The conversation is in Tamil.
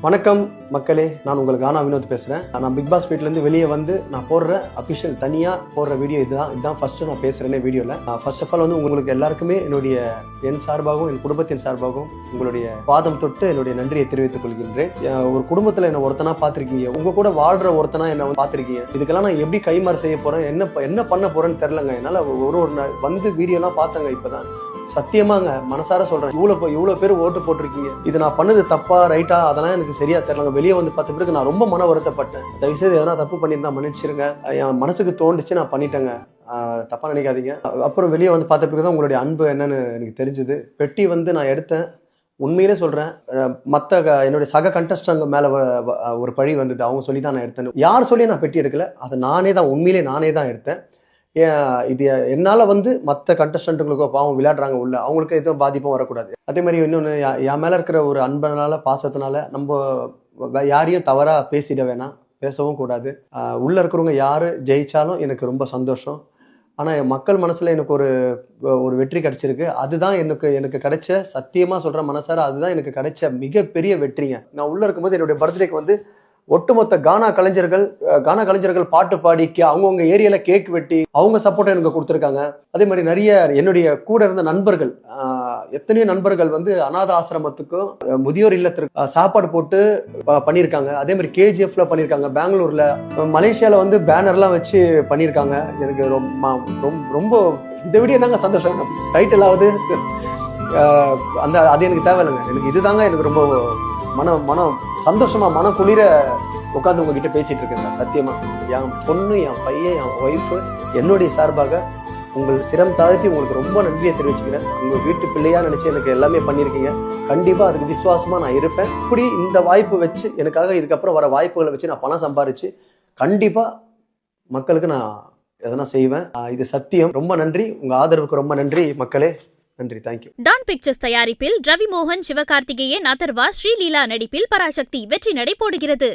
வணக்கம் மக்களே, நான் உங்கள் கானா வினோத் பேசுகிறேன். நான் பிக் பாஸ் வீட்டிலேருந்து வெளியே வந்து நான் போடுற அஃபிஷியல் தனியாக போடுற வீடியோ இதுதான் ஃபஸ்ட்டு நான் பேசுகிறேனே வீடியோவில். ஃபர்ஸ்ட் ஆஃப் ஆல் வந்து உங்களுக்கு எல்லாருக்குமே என் சார்பாகவும் என் குடும்பத்தின் சார்பாகவும் உங்களுடைய பாதம் தொட்டு என்னுடைய நன்றியை தெரிவித்துக் கொள்கின்றேன். ஒரு குடும்பத்தில் என்ன ஒருத்தனா பார்த்துருக்கீங்க, உங்கள் கூட வாழ்கிற ஒருத்தனா என்ன பார்த்துருக்கீங்க. இதுக்கெல்லாம் நான் எப்படி கைமாறு செய்ய போகிறேன், என்ன பண்ண போகிறேன்னு தெரிலங்க. என்னால் ஒரு வந்து வீடியோலாம் பார்த்தேங்க. இப்போ தான் சத்தியமாங்க மனசார சொல்றேன், இவ்வளவு பேர் ஓட்டு போட்டிருக்கீங்க, இது நான் பண்ணது தப்பா ரைட்டா அதெல்லாம் எனக்கு சரியா தெரியலங்க. வெளியே வந்து பார்த்த பிறகு நான் ரொம்ப மன வருத்தப்பட்டேன். தயவுசெய்து எதனா தப்பு பண்ணியிருந்தா மன்னிச்சிருங்க. என் மனசுக்கு தோண்டுச்சு, நான் பண்ணிட்டேங்க, தப்பா நினைக்காதீங்க. அப்புறம் வெளியே வந்து பார்த்த பிறகு தான் உங்களுடைய அன்பு என்னன்னு எனக்கு தெரிஞ்சுது. பெட்டி வந்து நான் எடுத்தேன், உண்மையிலே சொல்றேன். மற்ற என்னுடைய சக கண்டஸ்டங்க மேல ஒரு பழி வந்தது, அவங்க சொல்லி தான் நான் எடுத்தேன். யார் சொல்லி நான் பெட்டி எடுக்கல, அதை உண்மையிலே நானே தான் எடுத்தேன். இது என்னால் வந்து மற்ற கண்டஸ்டன்ட்டுங்களுக்கோ பாவம் விளையாடுறாங்க உள்ள, அவங்களுக்கு எதுவும் பாதிப்பும் வரக்கூடாது. அதே மாதிரி இன்னொன்று, என் மேலே இருக்கிற ஒரு அன்பனால பாசத்தினால நம்ம யாரையும் தவறாக பேசிட வேணாம், பேசவும் கூடாது. உள்ளே இருக்கிறவங்க யார் ஜெயிச்சாலும் எனக்கு ரொம்ப சந்தோஷம். ஆனால் மக்கள் மனசில் எனக்கு ஒரு வெற்றி கிடைச்சிருக்கு. அதுதான் எனக்கு கிடைச்ச, சத்தியமாக சொல்கிறேன் மனசார, அதுதான் எனக்கு கிடைச்ச மிகப்பெரிய வெற்றிங்க. நான் உள்ளே இருக்கும்போது என்னுடைய பர்த்டேக்கு வந்து ஒட்டுமொத்த கானா கலைஞர்கள் பாட்டு பாடி அவங்கவுங்க ஏரியால கேக் வெட்டி அவங்க சப்போர்ட் எனக்கு கொடுத்துருக்காங்க. அதே மாதிரி நிறைய என்னுடைய கூட இருந்த நண்பர்கள், எத்தனையோ நண்பர்கள் வந்து அநாத ஆசிரமத்துக்கும் முதியோர் இல்லத்திற்கு சாப்பாடு போட்டு பண்ணியிருக்காங்க. அதே மாதிரி கேஜிஎஃப்ல பண்ணியிருக்காங்க, பெங்களூர்ல, மலேசியால வந்து பேனர்லாம் வச்சு பண்ணியிருக்காங்க. எனக்கு ரொம்ப இதை விட என்னங்க சந்தோஷம், டைட்டில் ஆகுது அது எனக்கு தேவையில்லைங்க. எனக்கு இதுதாங்க எனக்கு ரொம்ப மனம் சந்தோஷமா, மன குளிர உட்காந்து உங்ககிட்ட பேசிட்டு இருக்கேங்க. சத்தியமா என் பொண்ணு, என் பையன், என் ஒய்ஃபு, என்னுடைய சார்பாக உங்கள் சிரம் தாழ்த்தி உங்களுக்கு ரொம்ப நன்றியை தெரிவிச்சுக்கிறேன். உங்கள் வீட்டு பிள்ளையா நினைச்சு எனக்கு எல்லாமே பண்ணியிருக்கீங்க. கண்டிப்பா அதுக்கு விசுவாசமா நான் இருப்பேன். இப்படி இந்த வாய்ப்பு வச்சு, எனக்காக இதுக்கப்புறம் வர வாய்ப்புகளை வச்சு நான் பணம் சம்பாரிச்சு கண்டிப்பா மக்களுக்கு நான் எதனா செய்வேன். இது சத்தியம். ரொம்ப நன்றி, உங்க ஆதரவுக்கு ரொம்ப நன்றி மக்களே. நன்றி, தேங்க்யூ. டான் பிக்சர்ஸ் தயாரிப்பில் ரவி மோகன், சிவகார்த்திகேயன், அதர்வா, ஸ்ரீலீலா நடிப்பில் பராசக்தி வெற்றி நடை போடுகிறது.